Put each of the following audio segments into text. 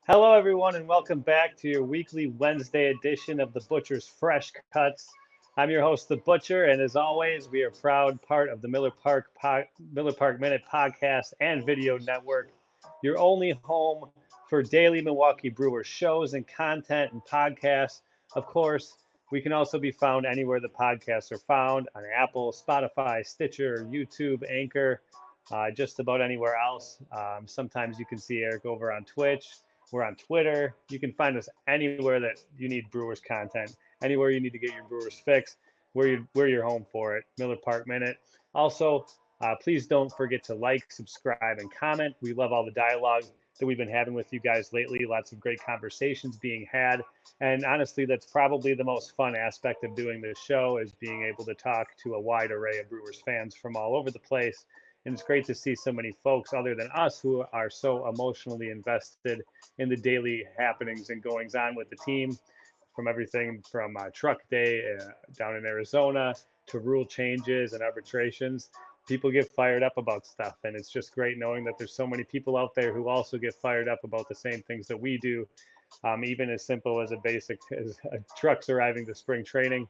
Hello, everyone, and welcome back to your weekly Wednesday edition of the Butcher's Fresh Cuts. I'm your host, The Butcher, and as always, we are proud part of the Miller Park Minute podcast and video network, your only home for daily Milwaukee Brewers shows and content and podcasts. Of course, we can also be found anywhere the podcasts are found on Apple, Spotify, Stitcher, YouTube, Anchor, just about anywhere else. Sometimes you can see Eric over on Twitch. We're on Twitter. You can find us anywhere that you need Brewers content, anywhere you need to get your Brewers fix. We're your home for it. Miller Park Minute. Also, please don't forget to like, subscribe, and comment. We love all the dialogue that we've been having with you guys lately. Lots of great conversations being had. And honestly, that's probably the most fun aspect of doing this show is being able to talk to a wide array of Brewers fans from all over the place. And it's great to see so many folks other than us who are so emotionally invested in the daily happenings and goings on with the team, from everything from truck day down in Arizona to rule changes and arbitrations. People get fired up about stuff, and it's just great knowing that there's so many people out there who also get fired up about the same things that we do, even as simple as a basic as trucks arriving to spring training.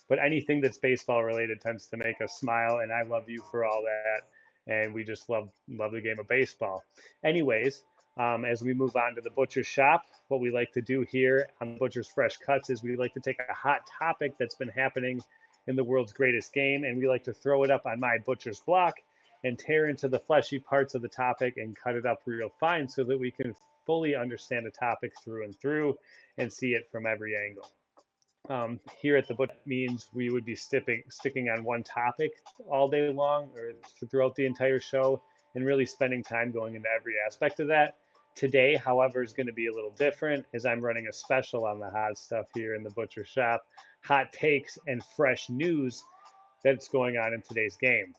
But anything that's baseball related tends to make us smile, and I love you for all that. And we just love the game of baseball. Anyways, as we move on to the butcher's shop, what we like to do here on Butcher's Fresh Cuts is we like to take a hot topic that's been happening in the world's greatest game, and we like to throw it up on my butcher's block and tear into the fleshy parts of the topic and cut it up real fine so that we can fully understand the topic through and through and see it from every angle. Here at the Butcher means we would be sticking on one topic all day long or throughout the entire show and really spending time going into every aspect of that. Today, however, is going to be a little different as I'm running a special on the hot stuff here in the butcher shop, hot takes and fresh news that's going on in today's game.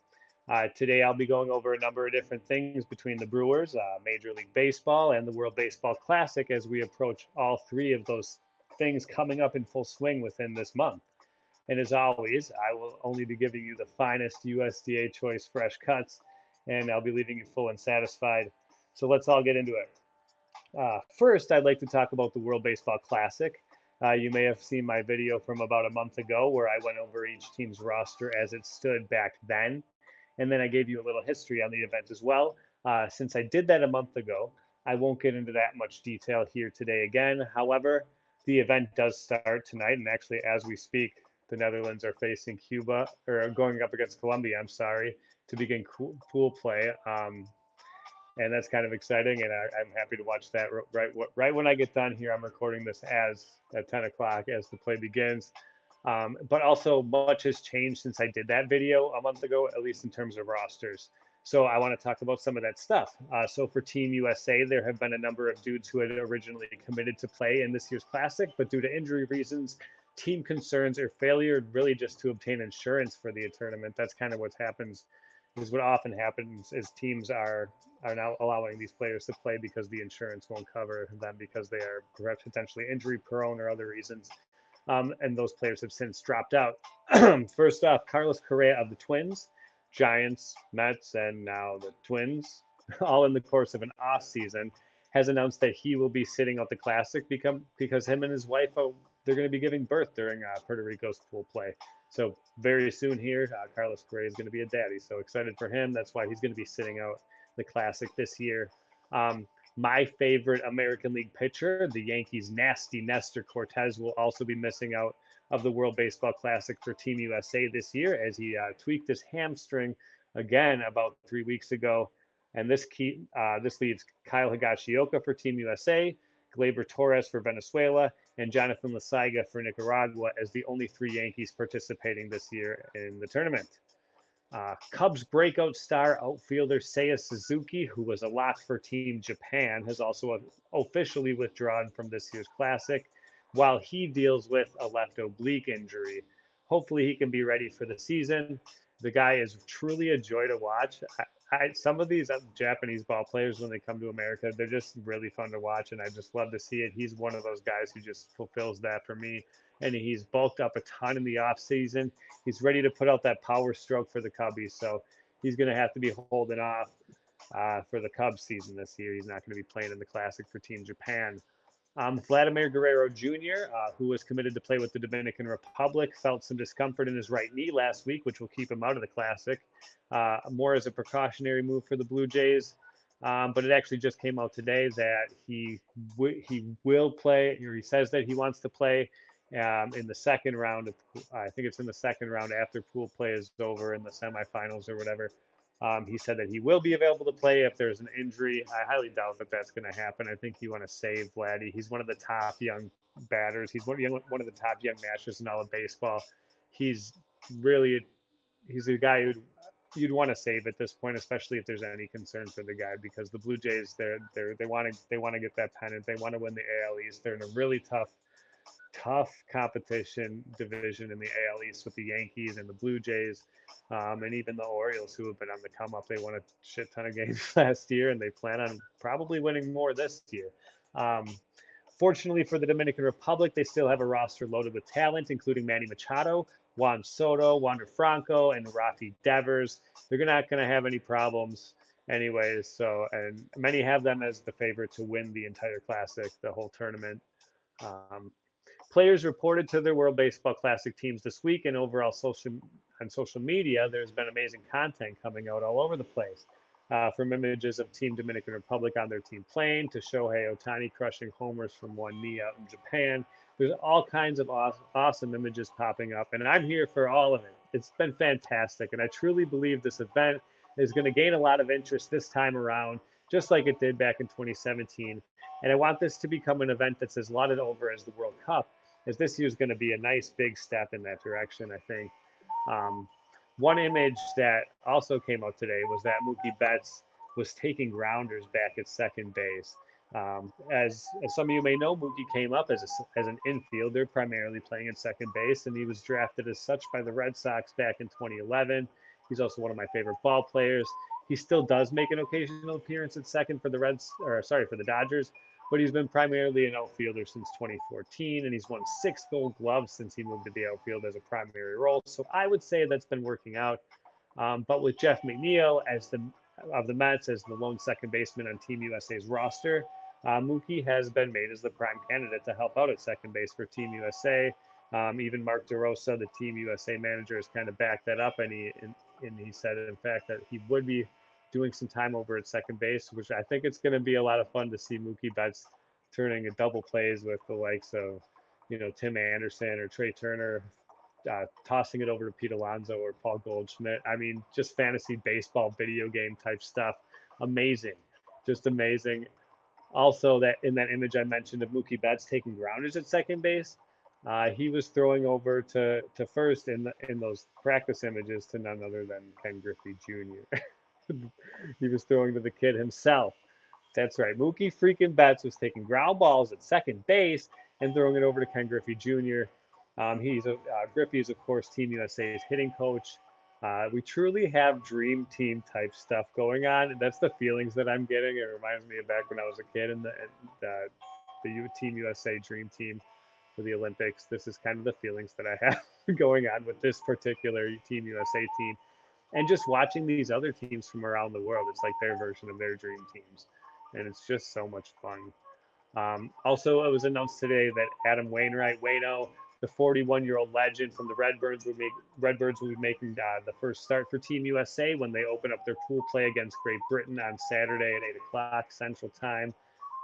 Today, I'll be going over a number of different things between the Brewers, Major League Baseball, and the World Baseball Classic as we approach all three of those things coming up in full swing within this month. And as always, I will only be giving you the finest USDA choice fresh cuts, and I'll be leaving you full and satisfied. So let's all get into it. First, I'd like to talk about the World Baseball Classic. You may have seen my video from about a month ago where I went over each team's roster as it stood back then. And then I gave you a little history on the event as well. Since I did that a month ago, I won't get into that much detail here today again. However, the event does start tonight, and actually, as we speak, the Netherlands are facing Cuba, or going up against Colombia, I'm sorry, to begin pool play. And that's kind of exciting, and I'm happy to watch that right when I get done here. I'm recording this as at 10 o'clock as the play begins. But also, much has changed since I did that video a month ago, at least in terms of rosters. So I want to talk about some of that stuff. So for Team USA, there have been a number of dudes who had originally committed to play in this year's Classic, but due to injury reasons, team concerns, or failure really just to obtain insurance for the tournament, that's kind of what happens. Is what often happens is teams are now allowing these players to play because the insurance won't cover them because they are perhaps potentially injury prone or other reasons. And those players have since dropped out. First off, Carlos Correa of the Twins, Giants, Mets, and now the Twins, all in the course of an off season, has announced that he will be sitting out the Classic because him and his wife, they're going to be giving birth during Puerto Rico's pool play. So very soon here, Carlos Correa is going to be a daddy. So excited for him. That's why he's going to be sitting out the Classic this year. My favorite American League pitcher, the Yankees' nasty Nestor Cortez, will also be missing out of the World Baseball Classic for Team USA this year as he tweaked his hamstring again about 3 weeks ago. And this leaves Kyle Higashioka for Team USA, Gleyber Torres for Venezuela, and Jonathan Lasaiga for Nicaragua as the only three Yankees participating this year in the tournament. Cubs breakout star outfielder Seiya Suzuki, who was a lock for Team Japan, has also officially withdrawn from this year's Classic while he deals with a left oblique injury. Hopefully he can be ready for the season. The guy is truly a joy to watch. Some of these Japanese ball players, when they come to America, they're just really fun to watch, and I just love to see it. He's one of those guys who just fulfills that for me, and he's bulked up a ton in the off season. He's ready to put out that power stroke for the Cubbies, so he's going to have to be holding off. for the Cubs season this year. He's not going to be playing in the Classic for Team Japan. Vladimir Guerrero Jr., who was committed to play with the Dominican Republic, felt some discomfort in his right knee last week, which will keep him out of the Classic, more as a precautionary move for the Blue Jays. But it actually just came out today that he will play, or he says that he wants to play in the second round. I think it's in the second round after pool play is over in the semifinals or whatever. He said that he will be available to play if there's an injury. I highly doubt that that's going to happen. I think you want to save Vladdy. He's one of the top young batters. He's one of the top young mashers in all of baseball. He's really, he's a guy you'd want to save at this point, especially if there's any concern for the guy, because the Blue Jays, they want to get that pennant. They want to win the AL East. They're in a really tough competition division in the AL East with the Yankees and the Blue Jays, and even the Orioles, who have been on the come up. They won a shit ton of games last year, and they plan on probably winning more this year. Fortunately for the Dominican Republic, they still have a roster loaded with talent, including Manny Machado, Juan Soto, Wander Franco, and Rafi Devers. They're not going to have any problems anyways. So, and many have them as the favorite to win the entire Classic, the whole tournament. Players reported to their World Baseball Classic teams this week, and overall on social media, there's been amazing content coming out all over the place. From images of Team Dominican Republic on their team plane to Shohei Ohtani crushing homers from one knee out in Japan. There's all kinds of awesome images popping up, and I'm here for all of it. It's been fantastic, and I truly believe this event is going to gain a lot of interest this time around, just like it did back in 2017. And I want this to become an event that's as lauded over as the World Cup, as this year is going to be a nice big step in that direction, I think. One image that also came out today was that Mookie Betts was taking grounders back at second base. As some of you may know, Mookie came up as an infielder, primarily playing at second base, and he was drafted as such by the Red Sox back in 2011. He's also one of my favorite ball players. He still does make an occasional appearance at second for the Dodgers, but he's been primarily an outfielder since 2014, and he's won 6 Gold Gloves since he moved to the outfield as a primary role. So I would say that's been working out. But with Jeff McNeil of the Mets as the lone second baseman on Team USA's roster, Mookie has been made as the prime candidate to help out at second base for Team USA. Even Mark DeRosa, the Team USA manager, has kind of backed that up, and he said, in fact, that he would be doing some time over at second base, which I think it's going to be a lot of fun to see Mookie Betts turning a double plays with the likes of, Tim Anderson or Trey Turner, tossing it over to Pete Alonso or Paul Goldschmidt. I mean, just fantasy baseball video game type stuff. Amazing, just amazing. Also, that in that image I mentioned of Mookie Betts taking grounders at second base, he was throwing over to first in those practice images to none other than Ken Griffey Jr. He was throwing to the kid himself. That's right. Mookie freaking Betts was taking ground balls at second base and throwing it over to Ken Griffey Jr. Griffey is, of course, Team USA's hitting coach. We truly have dream team type stuff going on. And that's the feelings that I'm getting. It reminds me of back when I was a kid in the Team USA dream team for the Olympics. This is kind of the feelings that I have going on with this particular Team USA team. And just watching these other teams from around the world, it's like their version of their dream teams. And it's just so much fun. Also, it was announced today that Adam Waino, the 41-year-old legend from the Redbirds, will be making the first start for Team USA when they open up their pool play against Great Britain on Saturday at 8 o'clock Central Time.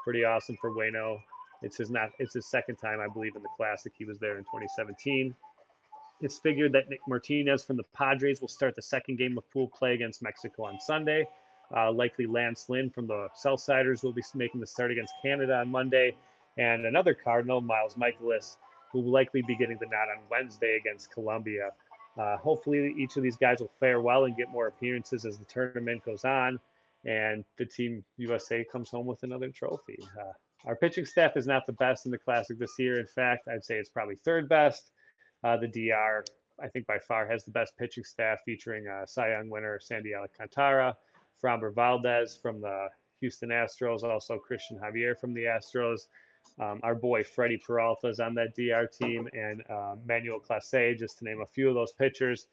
Pretty awesome for Waino. It's his second time, I believe, in the Classic. He was there in 2017. It's figured that Nick Martinez from the Padres will start the second game of pool play against Mexico on Sunday. Likely Lance Lynn from the Southsiders will be making the start against Canada on Monday. And another Cardinal, Miles Michaelis, who will likely be getting the nod on Wednesday against Colombia. Hopefully, each of these guys will fare well and get more appearances as the tournament goes on, and the Team USA comes home with another trophy. Our pitching staff is not the best in the Classic this year. In fact, I'd say it's probably third best. The DR, I think by far, has the best pitching staff, featuring Cy Young winner Sandy Alcantara, Framber Valdez from the Houston Astros, also Christian Javier from the Astros. Our boy Freddie Peralta is on that DR team, and Manuel Clase, just to name a few of those pitchers.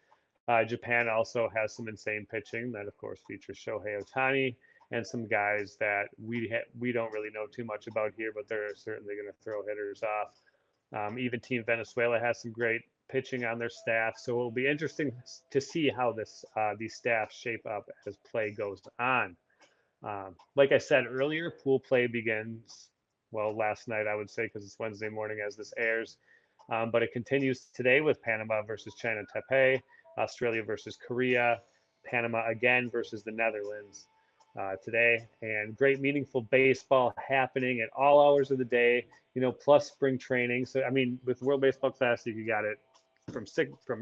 Japan also has some insane pitching that, of course, features Shohei Ohtani and some guys that we don't really know too much about here, but they're certainly going to throw hitters off. Even Team Venezuela has some great pitching on their staff, so it'll be interesting to see how these staffs shape up as play goes on. Like I said earlier, pool play begins, well, last night, I would say, because it's Wednesday morning as this airs. But it continues today with Panama versus China Taipei, Australia versus Korea, Panama again versus the Netherlands today, and great meaningful baseball happening at all hours of the day, plus spring training. So, I mean, with World Baseball Classic, you got it from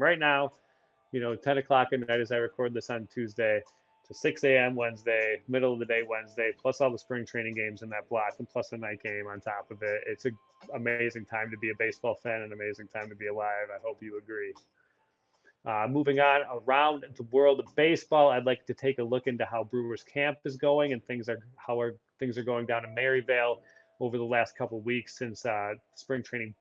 right now, 10 o'clock at night as I record this on Tuesday, to 6 a.m. Wednesday, middle of the day Wednesday, plus all the spring training games in that block, and plus a night game on top of it. It's an amazing time to be a baseball fan, an amazing time to be alive. I hope you agree. Moving on around the world of baseball, I'd like to take a look into how Brewers camp is going and things are going down in Maryvale over the last couple of weeks since spring training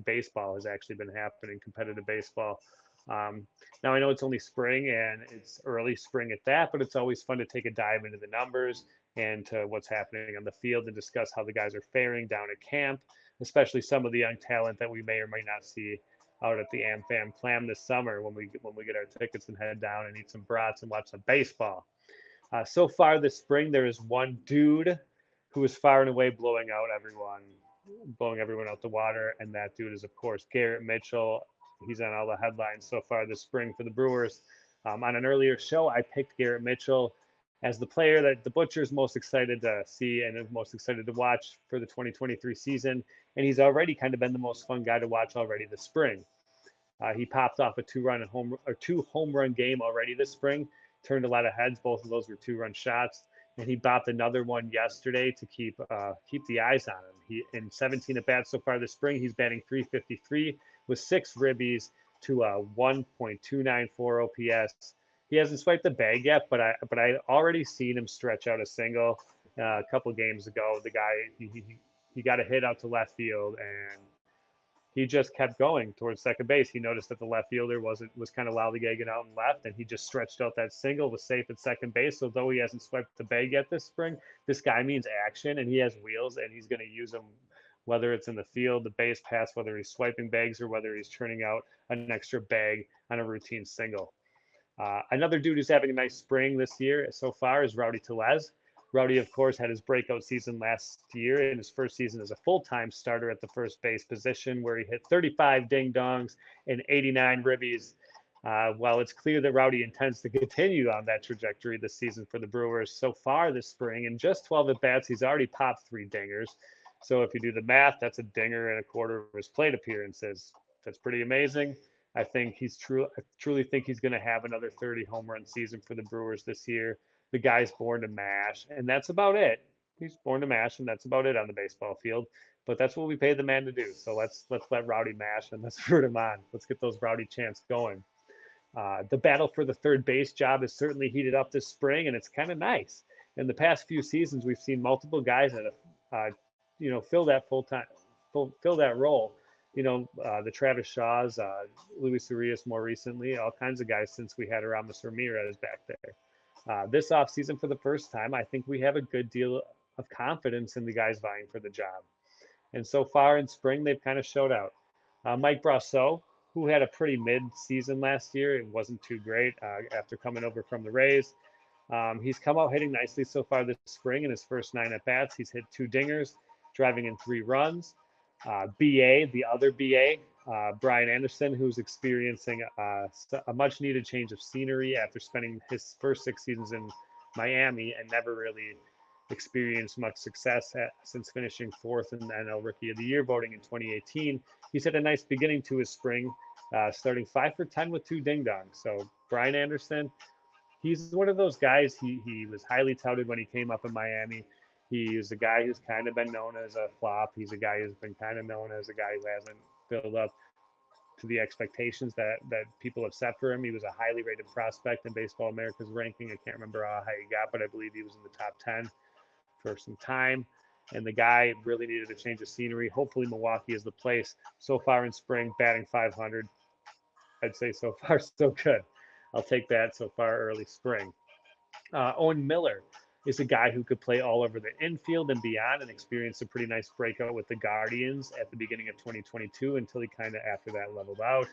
baseball has actually been happening, competitive baseball. Now I know it's only spring and it's early spring at that, but it's always fun to take a dive into the numbers and to what's happening on the field and discuss how the guys are faring down at camp, especially some of the young talent that we may or may not see out at the AmFam Clam this summer when we get our tickets and head down and eat some brats and watch some baseball. So far this spring, there is one dude who is far and away blowing everyone out the water, and that dude is, of course, Garrett Mitchell. He's on all the headlines so far this spring for the Brewers. On an earlier show, I picked Garrett Mitchell as the player that the Butcher's most excited to see and most excited to watch for the 2023 season, and he's already kind of been the most fun guy to watch already this spring. He popped off a two home run game already this spring, turned a lot of heads. Both of those were 2-run shots, and he bopped another one yesterday to keep the eyes on him. He in 17 at bats so far this spring, he's batting .353 with 6 ribbies to a 1.294 OPS. He hasn't swiped the bag yet, but I already seen him stretch out a single a couple games ago. The guy he got a hit out to left field, and he just kept going towards second base. He noticed that the left fielder was kind of lollygagging out and left, and he just stretched out that single, was safe at second base. So though he hasn't swiped the bag yet this spring, this guy means action, and he has wheels, and he's going to use them, whether it's in the field, the base pass, whether he's swiping bags, or whether he's turning out an extra bag on a routine single. Another dude who's having a nice spring this year so far is Rowdy Tellez. Rowdy, of course, had his breakout season last year in his first season as a full-time starter at the first base position, where he hit 35 ding-dongs and 89 ribbies. While it's clear that Rowdy intends to continue on that trajectory this season for the Brewers, so far this spring, in just 12 at-bats, he's already popped 3 dingers. So if you do the math, that's a dinger and a quarter of his plate appearances. That's pretty amazing. I truly think he's going to have another 30 home run season for the Brewers this year. The guy's born to mash, and that's about it. He's born to mash, and that's about it on the baseball field. But that's what we pay the man to do. So let's let Rowdy mash, and let's root him on. Let's get those Rowdy chants going. The battle for the third base job has certainly heated up this spring, and it's kind of nice. In the past few seasons, we've seen multiple guys that have, fill that role. The Travis Shaws, Luis Urias more recently, all kinds of guys since we had Aramis Ramirez back there. This offseason, for the first time, I think we have a good deal of confidence in the guys vying for the job. And so far in spring, they've kind of showed out. Mike Brosseau, who had a pretty mid-season last year, it wasn't too great after coming over from the Rays. He's come out hitting nicely so far this spring. In his first 9 at-bats, he's hit 2 dingers, driving in 3 runs. The other BA, Brian Anderson, who's experiencing a much-needed change of scenery after spending his first 6 seasons in Miami and never really experienced much success since finishing 4th in the NL Rookie of the Year voting in 2018. He's had a nice beginning to his spring, starting 5 for 10 with 2 ding-dongs. So Brian Anderson, he's one of those guys. He was highly touted when he came up in Miami. He's a guy who's kind of been known as a flop. He's a guy who's been kind of known as a guy who hasn't built up to the expectations that people have set for him. He was a highly rated prospect in Baseball America's ranking. I can't remember how high he got, but I believe he was in the top 10 for some time. And the guy really needed a change of scenery. Hopefully Milwaukee is the place. So far in spring, batting .500. I'd say so far so good. I'll take that so far early spring. Owen Miller is a guy who could play all over the infield and beyond, and experienced a pretty nice breakout with the Guardians at the beginning of 2022 until he kind of after that leveled out.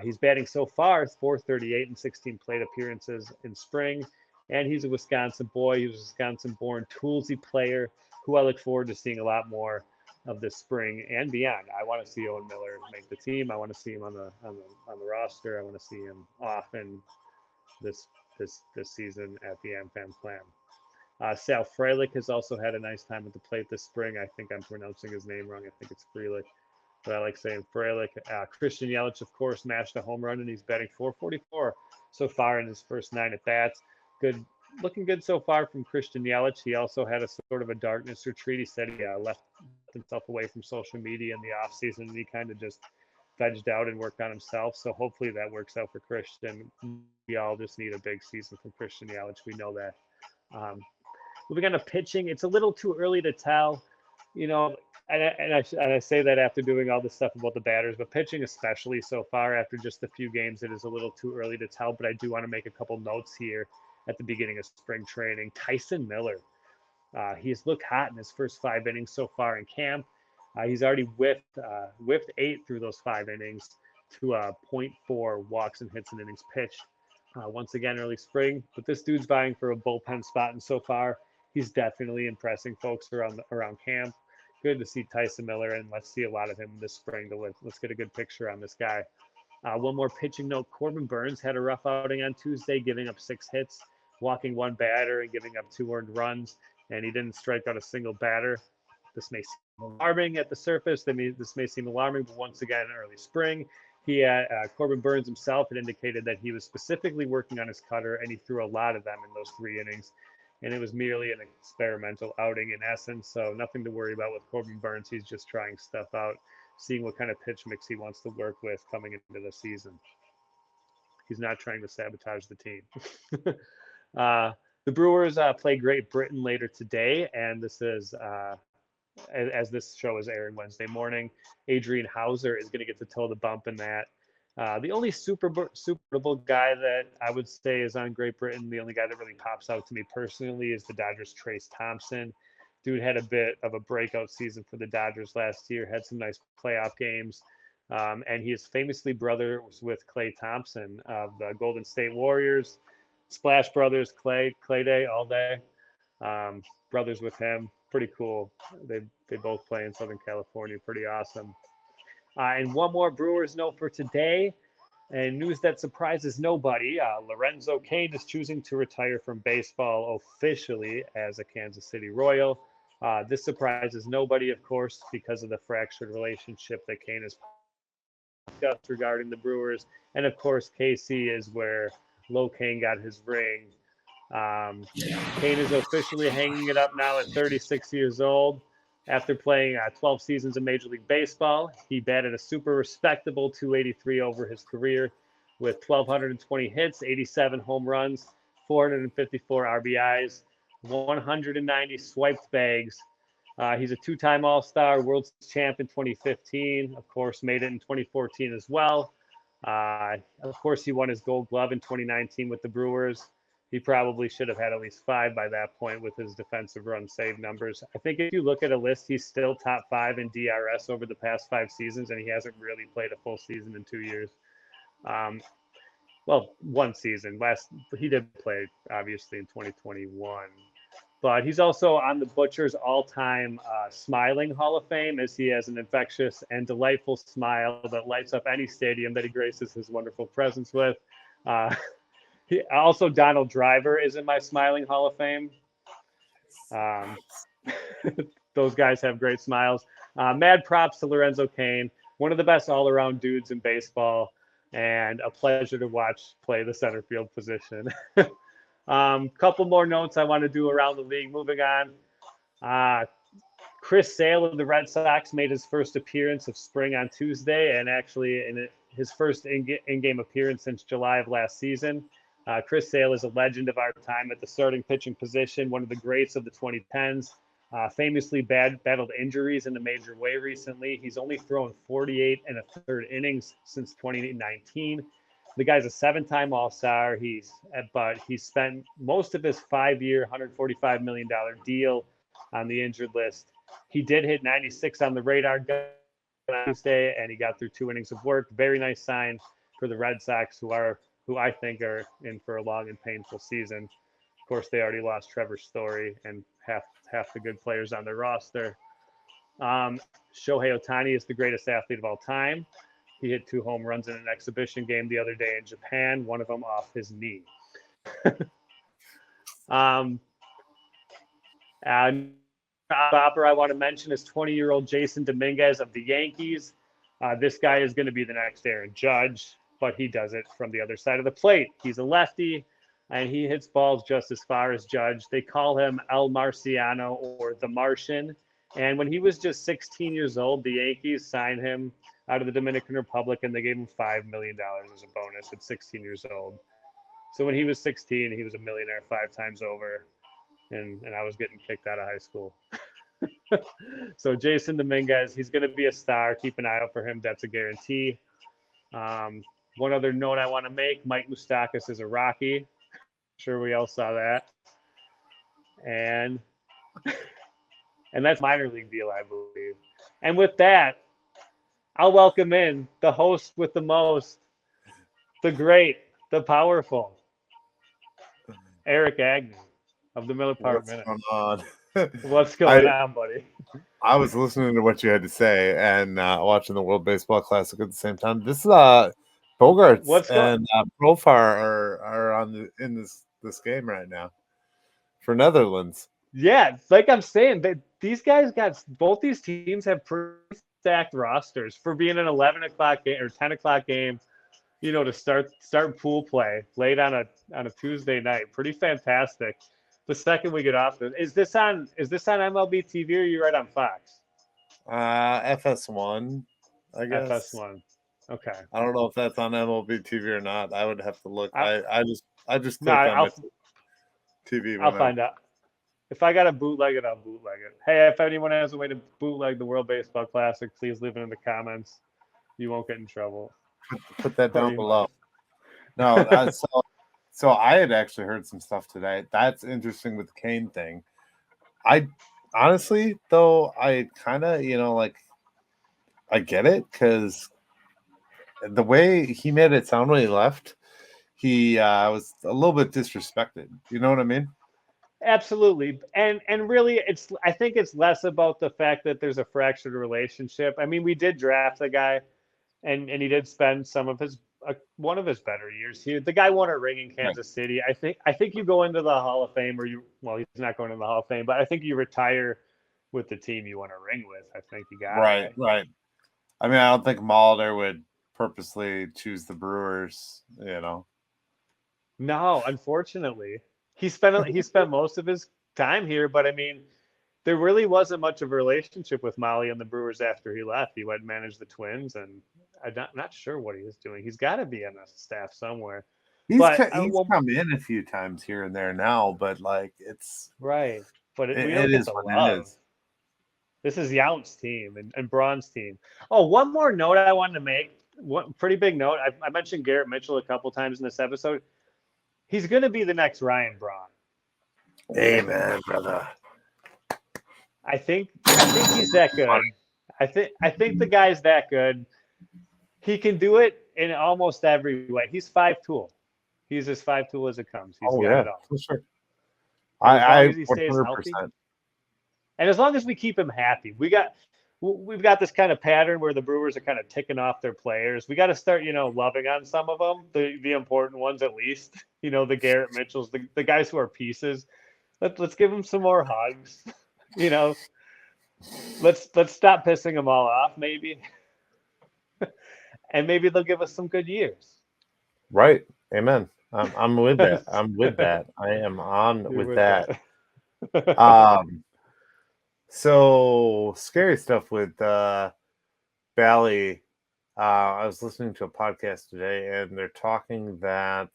He's batting so far 438 in 16 plate appearances in spring, and he's a Wisconsin boy. He's a Wisconsin-born toolsy player who I look forward to seeing a lot more of this spring and beyond. I want to see Owen Miller make the team. I want to see him on the roster. I want to see him often this season at the AmFam Clam. Sal Frelick has also had a nice time at the plate this spring. I think I'm pronouncing his name wrong. I think it's Frelick, but I like saying Frelick. Christian Yelich, of course, mashed a home run, and he's batting 444 so far in his first 9 at bats. Good, looking good so far from Christian Yelich. He also had a sort of a darkness retreat. He said he left himself away from social media in the offseason, and he kind of just vegged out and worked on himself. So hopefully that works out for Christian. We all just need a big season from Christian Yelich. We know that. Moving on to pitching, it's a little too early to tell, and I say that after doing all this stuff about the batters, but pitching especially so far after just a few games, it is a little too early to tell. But I do want to make a couple notes here at the beginning of spring training. Tyson Miller, he's looked hot in his first 5 innings so far in camp. He's already whiffed 8 through those 5 innings to a .4 walks and hits in innings pitched. Once again, early spring, but this dude's vying for a bullpen spot, and so far, he's definitely impressing folks around camp. Good to see Tyson Miller, and let's see a lot of him this spring. Let's get a good picture on this guy. One more pitching note: Corbin Burns had a rough outing on Tuesday, giving up 6 hits, walking 1 batter, and giving up 2 earned runs, and he didn't strike out a single batter. This may seem alarming at the surface. This may seem alarming, but once again, in early spring, Corbin Burns himself had indicated that he was specifically working on his cutter, and he threw a lot of them in those 3 innings. And it was merely an experimental outing in essence, so nothing to worry about with Corbin Burns. He's just trying stuff out, seeing what kind of pitch mix he wants to work with coming into the season. He's not trying to sabotage the team. The Brewers play Great Britain later today, and this is, as this show is airing Wednesday morning, Adrian Hauser is going to get to toe the bump in that. The only Super Bowl guy that I would say is on Great Britain, the only guy that really pops out to me personally is the Dodgers' Trace Thompson. Dude had a bit of a breakout season for the Dodgers last year, had some nice playoff games, and he is famously brothers with Klay Thompson of the Golden State Warriors. Splash Brothers, Clay Day all day. Brothers with him, pretty cool. They both play in Southern California, pretty awesome. And one more Brewers note for today, and news that surprises nobody. Lorenzo Cain is choosing to retire from baseball officially as a Kansas City Royal. This surprises nobody, of course, because of the fractured relationship that Cain has discussed regarding the Brewers. And, of course, KC is where Lo Cain got his ring. Cain is officially hanging it up now at 36 years old. After playing 12 seasons of Major League Baseball, he batted a super respectable .283 over his career with 1,220 hits, 87 home runs, 454 RBIs, 190 swiped bags. He's a 2-time All-Star, World Champ in 2015. Of course, made it in 2014 as well. Of course, he won his Gold Glove in 2019 with the Brewers. He probably should have had at least 5 by that point with his defensive run save numbers. I think if you look at a list, he's still top 5 in DRS over the past 5 seasons, and he hasn't really played a full season in 2 years. Well, 1 season. He did play, obviously, in 2021. But he's also on the Butcher's all-time smiling Hall of Fame, as he has an infectious and delightful smile that lights up any stadium that he graces his wonderful presence with. Also, Donald Driver is in my smiling Hall of Fame. Those guys have great smiles. Mad props to Lorenzo Cain, one of the best all-around dudes in baseball, and a pleasure to watch play the center field position. Couple more notes I want to do around the league. Moving on. Chris Sale of the Red Sox made his first appearance of spring on Tuesday, and actually his first in-game appearance since July of last season. Chris Sale is a legend of our time at the starting pitching position, one of the greats of the 2010s. Famously battled injuries in a major way recently. He's only thrown 48 1/3 innings since 2019. The guy's a 7-time All-Star. But he spent most of his 5-year, $145 million deal on the injured list. He did hit 96 on the radar gun on Tuesday, and he got through 2 innings of work. Very nice sign for the Red Sox, who I think are in for a long and painful season. Of course, they already lost Trevor Story and half the good players on their roster. Shohei Ohtani is the greatest athlete of all time. He hit 2 home runs in an exhibition game the other day in Japan, one of them off his knee. I want to mention is 20-year-old Jason Dominguez of the Yankees. This guy is going to be the next Aaron Judge, but he does it from the other side of the plate. He's a lefty, and he hits balls just as far as Judge. They call him El Marciano or the Martian. And when he was just 16 years old, the Yankees signed him out of the Dominican Republic, and they gave him $5 million as a bonus at 16 years old. So when he was 16, he was a millionaire 5 times over, and I was getting kicked out of high school. So Jason Dominguez, he's going to be a star. Keep an eye out for him. That's a guarantee. One other note I want to make, Mike Moustakas is a Rocky. I'm sure we all saw that. And that's minor league deal, I believe. And with that, I'll welcome in the host with the most, the great, the powerful, Eric Agnew of the Miller Park Minute. What's going on? What's going on, buddy? I was listening to what you had to say and watching the World Baseball Classic at the same time. This Bogarts and Profar are in this game right now for Netherlands. Yeah, like I'm saying, these guys both these teams have pretty stacked rosters for being an 11 o'clock game or 10 o'clock game. To start pool play late on a Tuesday night. Pretty fantastic. The second we get off, is this on MLB TV or are you right on Fox? FS1, I guess. FS1. Okay. I don't know if that's on MLB TV or not. I would have to look. I just clicked on TV. I'll find out. If I got to bootleg it, I'll bootleg it. Hey, if anyone has a way to bootleg the World Baseball Classic, please leave it in the comments. You won't get in trouble. Put that down below. No, so I had actually heard some stuff today. That's interesting with the Kane thing. I honestly, though, I kind of, I get it because the way he made it sound when he left, he was a little bit disrespected. You know what I mean? Absolutely. And really, I think it's less about the fact that there's a fractured relationship. I mean, we did draft the guy, and he did spend some of his one of his better years here. The guy won a ring in Kansas City. I think you go into the Hall of Fame, he's not going into the Hall of Fame, but I think you retire with the team you won a ring with. I think you got it. Right. I mean, I don't think Mulder would purposely choose the Brewers, No, unfortunately. He spent most of his time here, but I mean, there really wasn't much of a relationship with Molly and the Brewers after he left. He went and managed the Twins, and I'm not sure what he was doing. He's got to be on the staff somewhere. He's come in a few times here and there now, but it's right. But it is what it is. This is Yount's team and Braun's team. Oh, one more note I wanted to make. One pretty big note. I mentioned Garrett Mitchell a couple times in this episode. He's going to be the next Ryan Braun. Amen, brother. I think he's that good. I think the guy's that good. He can do it in almost every way. He's 5-tool. He's as 5-tool as it comes. He's got it all. For sure. I 100%. And as long as we keep him happy, we've got this kind of pattern where the Brewers are kind of ticking off their players. We got to start, loving on some of them, the important ones at least. The Garrett Mitchells, the guys who are pieces. Let's give them some more hugs. Let's stop pissing them all off, maybe. And maybe they'll give us some good years. Right. Amen. I'm with that. I'm with that. I am on with that. So scary stuff with Bally. I was listening to a podcast today, and they're talking that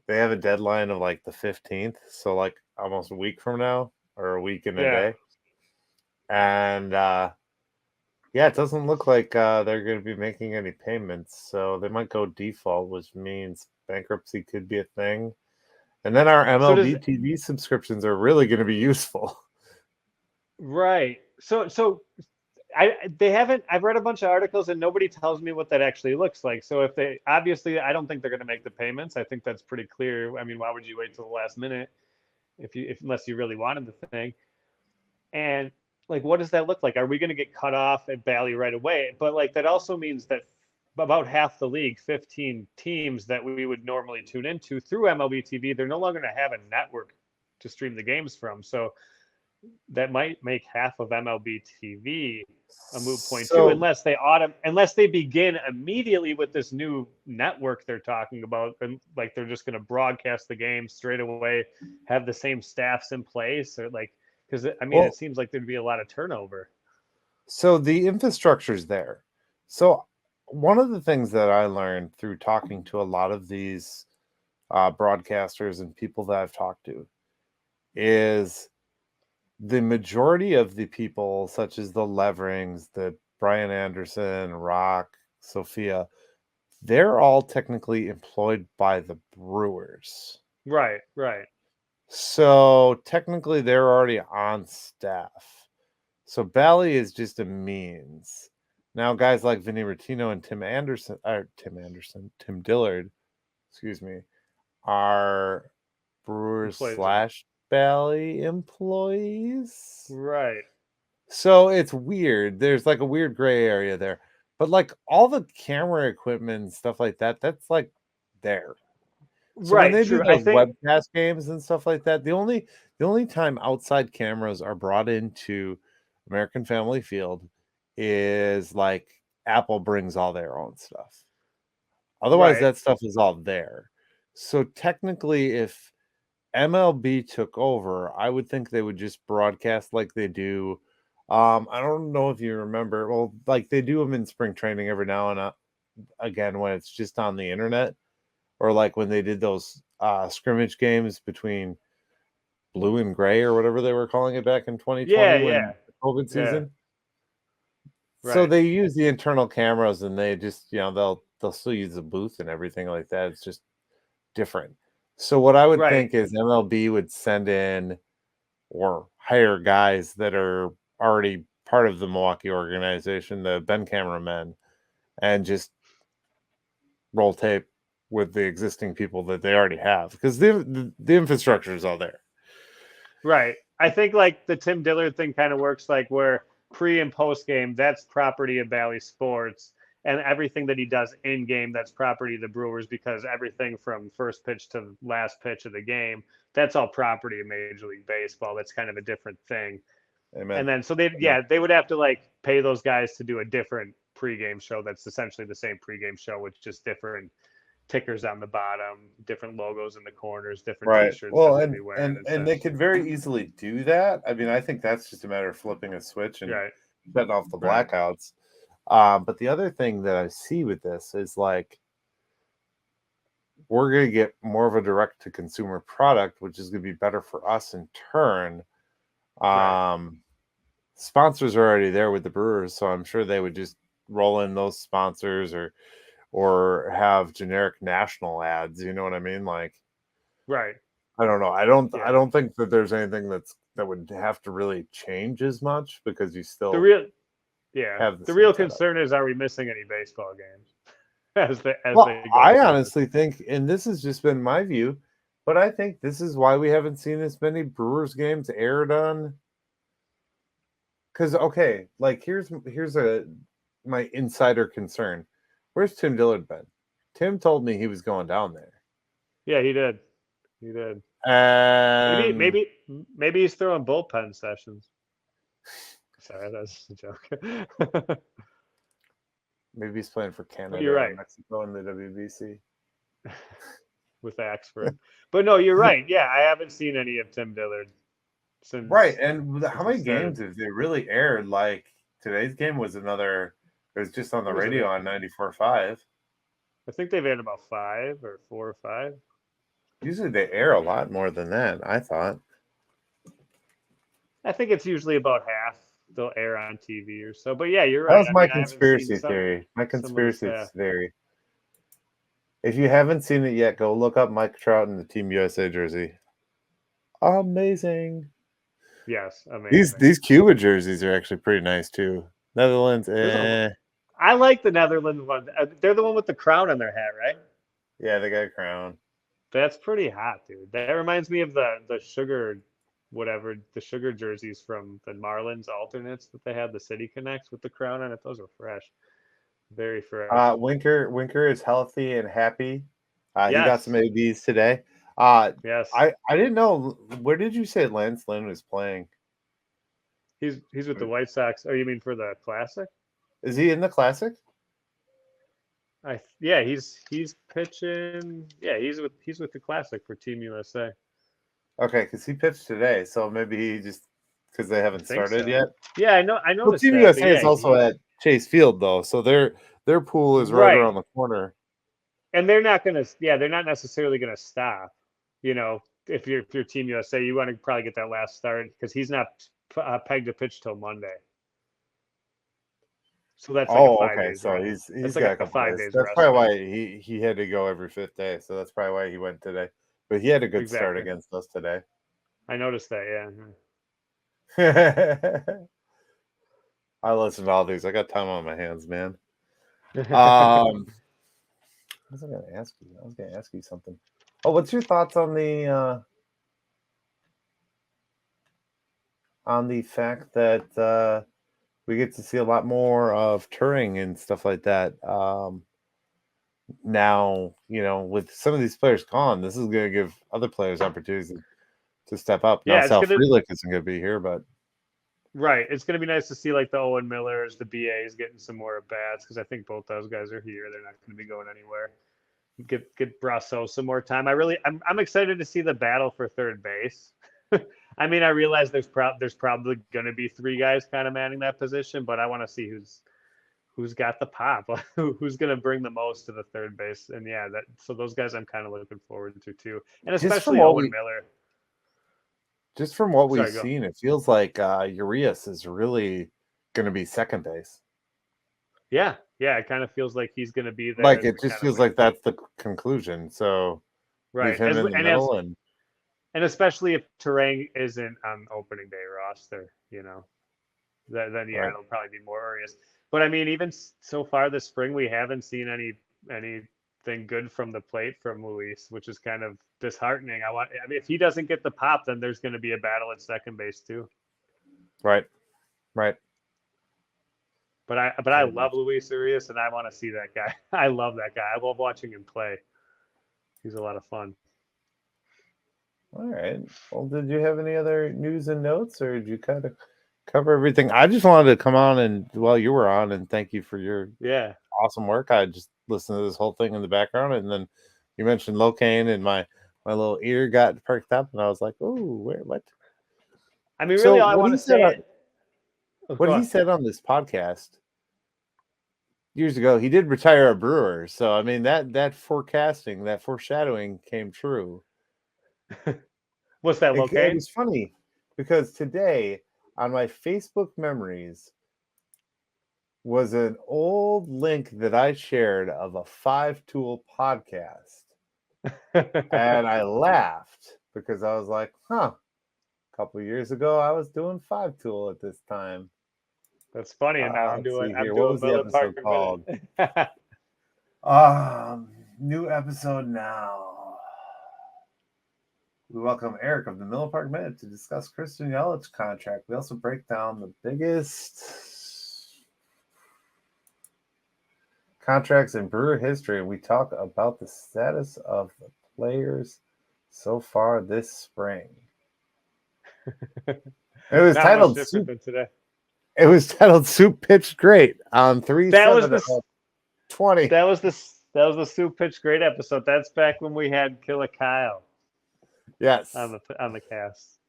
they have a deadline of the 15th, so almost a week from now, or a week and a day. And Yeah, it doesn't look like they're going to be making any payments, so they might go default, which means bankruptcy could be a thing. And then our So MLB does TV subscriptions are really going to be useful. right. So they haven't. I've read a bunch of articles and nobody tells me what that actually looks like. So if they obviously, I don't think they're going to make the payments. I think that's pretty clear. I mean, why would you wait till the last minute if unless you really wanted the thing? And like, what does that look like? Are we going to get cut off at Bally right away? But like, that also means that about half the league, 15 teams that we would normally tune into through MLB TV, they're no longer going to have a network to stream the games from. So that might make half of MLB TV a moot point too, So, unless they begin immediately with this new network they're talking about, and like they're just going to broadcast the game straight away, have the same staffs in place, or like because I mean it well, seems like there'd be a lot of turnover. so the infrastructure's there. So one of the things that I learned through talking to a lot of these broadcasters and people that I've talked to is the majority of the people, such as the Leverings, the Brian Anderson, Rock, Sophia, they're all technically employed by the Brewers. Right, right, So technically they're already on staff. So Bally is just a means. Now guys like Vinny Rottino and Tim Dillard, excuse me, are Brewers employees of slash Bally employees. right, So it's weird. There's like a weird gray area there. But like all the camera equipment and stuff like that, that's like there. So when right, they do true. I those think webcast games and stuff like that, the only time outside cameras are brought into American Family Field is like Apple brings all their own stuff. Otherwise, right, that stuff is all there. So technically, if MLB took over, I would think they would just broadcast like they do. I don't know if you remember. Well, like they do them in spring training every now and again when it's just on the internet, or like when they did those scrimmage games between Blue and Gray or whatever they were calling it back in yeah, 2020 yeah, when the COVID yeah, season. So right, they use the internal cameras and they just, they'll still use the booth and everything like that. It's just different. So what I would right. think is MLB would send in or hire guys that are already part of the Milwaukee organization, the Ben cameramen, and just roll tape with the existing people that they already have because the infrastructure is all there. Right. I think like the Tim Dillard thing kind of works like where pre and post game, that's property of Bally Sports. And everything that he does in game, that's property of the Brewers because everything from first pitch to last pitch of the game, that's all property of Major League Baseball. That's kind of a different thing. Amen. And then so they Amen. yeah, they would have to like pay those guys to do a different pregame show that's essentially the same pregame show with just different tickers on the bottom, different logos in the corners, different Right. t-shirts that Well, they'll and be wearing and and and such. they could very easily do that. I mean, I think that's just a matter of flipping a switch and Right. shutting off the Right. blackouts. But the other thing that I see with this is like we're going to get more of a direct to consumer product, which is going to be better for us in turn. Right. Um, Sponsors are already there with the Brewers, so I'm sure they would just roll in those sponsors or have generic national ads. You know what I mean? Like Right. I don't know. I Yeah. don't think that there's anything that would have to really change as much because you The still real yeah. have the The same real setup. concern is are we missing any baseball games as Well, they go I forward? honestly think, and this has just been my view, but I think this is why we haven't seen as many Brewers games aired on. Because okay, like here's a my insider concern. Where's Tim Dillard been? Tim told me he was going down there, Yeah, he did. He did. Maybe and maybe maybe he's throwing bullpen sessions. Sorry, that's a joke. maybe he's playing for But you're Canada or right Mexico in the WBC. with Axford. But no, you're right. Yeah, I haven't seen any of Tim Dillard Right, since and how he many started. games have they really aired? Like today's game was another. It was just on the What was radio it? on 94.5. I think they've had about 5 or 4 or 5. Usually they air a lot more than that. I thought. I think it's usually about half. they'll air on TV or so. But yeah, you're That right. was I my mean, I haven't seen conspiracy theory. My some of the conspiracy staff. theory. If you haven't seen it yet, go look up Mike Trout in the Team USA jersey. Amazing. Yes, These amazing. these Cuba jerseys are actually pretty nice too. Netherlands, There's a. I like the Netherlands one. They're the one with the crown on their hat, right? yeah, they got a crown. That's pretty hot, dude. That reminds me of the sugar, whatever the sugar jerseys from the Marlins alternates that they had. The City Connects with the crown on it. Those are fresh, very fresh. Winker is healthy and happy. He got some Yes, ABs today. I yes. didn't know. Where did you say Lance Lynn was playing? He's with the White Sox. Oh, you mean for the Classic? Is he in the Classic? Yeah, he's pitching. Yeah, he's with the Classic for Team USA. Okay, because he pitched today, so maybe he just because they I haven't think started so. yet. Yeah, I Well, noticed Team that. But USA is yeah, also at Chase Field though, so their pool is right right. around the corner. And they're not gonna. Yeah, they're not necessarily gonna stop. You know, if you're Team USA, you want to probably get that last start because he's not pegged to pitch till Monday. So that's like a Oh, five okay. days So rest. he's That's like got a a couple five days. days That's rest probably week. why he had to go every fifth day. So that's probably why he went today. But he had a good start Exactly. against us today. I noticed that. Yeah. I listen to all these. I got time on my hands, man. What was I going to ask you? I was going to ask you something. Oh, what's your thoughts on the fact that we get to see a lot more of touring and stuff like that? Now, with some of these players gone, this is going to give other players opportunities to step up. Now, Yeah, it's Sal gonna Frelick isn't going to be here, but right. It's gonna be nice to see like the Owen Millers, the BAs getting some more at bats because I think both those guys are here. They're not gonna be going anywhere. Get Brasso some more time. I'm excited to see the battle for third base. I mean, I realize there's probably gonna be three guys kind of manning that position, but I want to see who's got the pop, who's gonna bring the most to the third base. And yeah, so those guys I'm kind of looking forward to too, and just from especially what Owen we Miller. just from what we've Sorry, go. seen, it feels like Urias is really going to be second base. Yeah, yeah, it kind of feels like he's gonna be there Like as it the just kind of feels like that's the conclusion. So leave right him as in the and as middle, and and especially if Terang isn't on opening day roster, then yeah, right. it'll probably be more Urias. But I mean, even so far this spring, we haven't seen anything good from the plate from Luis, which is kind of disheartening. I mean, if he doesn't get the pop, then there's going to be a battle at second base too. Right. Right. But I Very love much. Luis Urias, and I want to see that guy. I love that guy. I love watching him play. He's a lot of fun. All right. Well, did you have any other news and notes, or did you kind of cover everything? I just wanted to come on and while you were on and thank you for your Yeah. awesome work. I just listened to this whole thing in the background, and then you mentioned Locaine, and my little ear got perked up, and I was like, "Oh, where? What?" I mean, So really, all I want to say. Oh, what go he on. said on this podcast years ago, he did retire a Brewer. So I mean that forecasting, that foreshadowing came true. What's that, It Locaine? was funny because today on my Facebook memories was an old link that I shared of a 5-tool podcast. And I laughed because I was like, a couple of years ago I was doing 5-tool at this time. That's funny. And now Let's see I'm here. What doing was the Miller episode Park called? Minute. New episode now. We welcome Eric of the Miller Park Minute to discuss Christian Yelich's contract. We also break down the biggest contracts in Brewer history. We talk about the status of the players so far this spring. It was Not much titled different Soup. than today. It was titled Soup Pitched Great on 3/7 That 20. that was the Soup Pitch Great episode. That's back when we had Killer Kyle Yes. on the cast.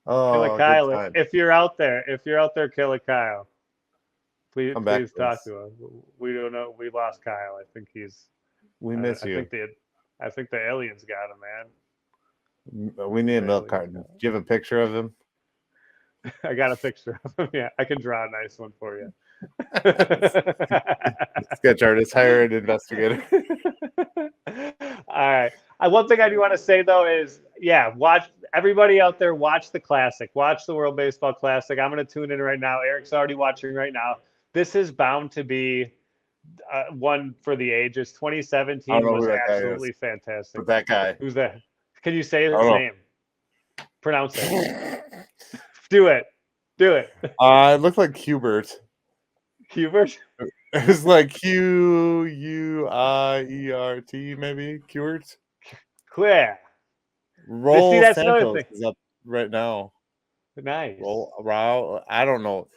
Killer Oh, good Kyle, time. if you're out there, Killer Kyle, Come back please to talk us. to us. We don't know. We lost Kyle. I think We miss I you. think the aliens got him, man. We need a The milk aliens carton. got Do you have a picture of him? I got a picture of him. Yeah, I can draw a nice one for you. Sketch artist, hire an investigator. All right. One thing I do want to say though is, watch everybody out there. Watch the Classic. Watch the World Baseball Classic. I'm going to tune in right now. Eric's already watching right now. This is bound to be one for the ages. 2017 was absolutely fantastic. But that guy. Who's that? Can you say his name? Pronounce it. Do it. It looked like Hubert. Hubert? It was like Quiert, maybe. Hubert. Clear. Roll that's Santos is up right now. Nice. I don't know.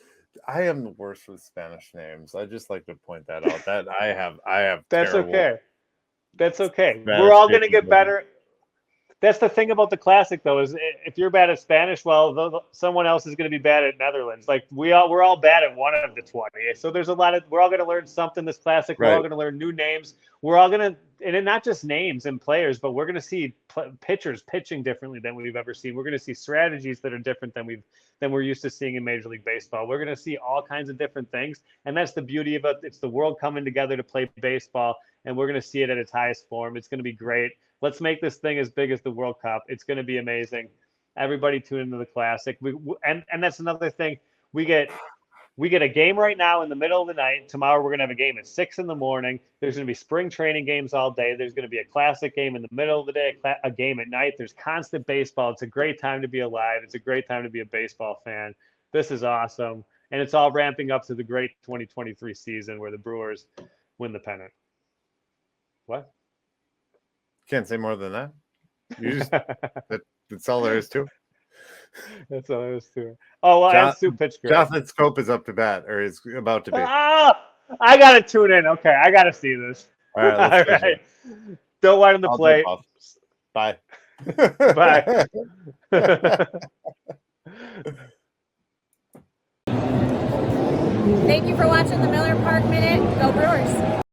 I am the worst with Spanish names. I just like to point that out. That I have. That's okay. That's okay. We're all going to get better. That's the thing about the Classic, though, is if you're bad at Spanish, well, someone else is going to be bad at Netherlands. Like we're all bad at one of the 20. So there's we're all going to learn something this Classic. We're all going to learn new names. We're all going to, and not just names and players, but we're going to see pitchers pitching differently than we've ever seen. We're going to see strategies that are different than we're used to seeing in Major League Baseball. We're going to see all kinds of different things, and that's the beauty of it. It's the world coming together to play baseball, and we're going to see it at its highest form. It's going to be great. Let's make this thing as big as the World Cup. It's going to be amazing. Everybody tune into the Classic. And that's another thing. We get a game right now in the middle of the night. Tomorrow we're going to have a game at 6 a.m. There's going to be spring training games all day. There's going to be a Classic game in the middle of the day, a game at night. There's constant baseball. It's a great time to be alive. It's a great time to be a baseball fan. This is awesome. And it's all ramping up to the great 2023 season where the Brewers win the pennant. What? Can't say more than that. You just that's all there is to it. That's all there is to it. Oh, well, and Sue pitched great. Jonathan Scope is up to bat, or is about to be. I gotta tune in. Okay, I gotta see this. All right, all right. Don't widen the plate. Bye. Bye. Thank you for watching the Miller Park Minute. Go Brewers.